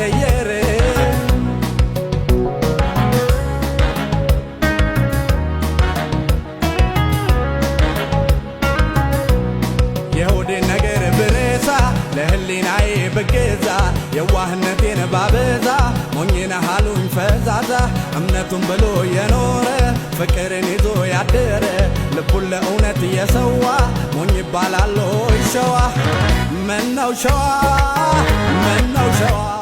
ቀየረ የሆዴ ነገር ብረሳ ለህሊናዬ ብገዛ የዋህነቴን ባበዛ ሞኝነ ሃሉኝ ፈዛዛ እምነቱን ብሎ የኖረ ፍቅርን ይዞ ያደረ ልቡን ለእውነት የሰዋ ሞኝ ይባላል ሸዋ ምነው ሸዋ ምነው ሸዋ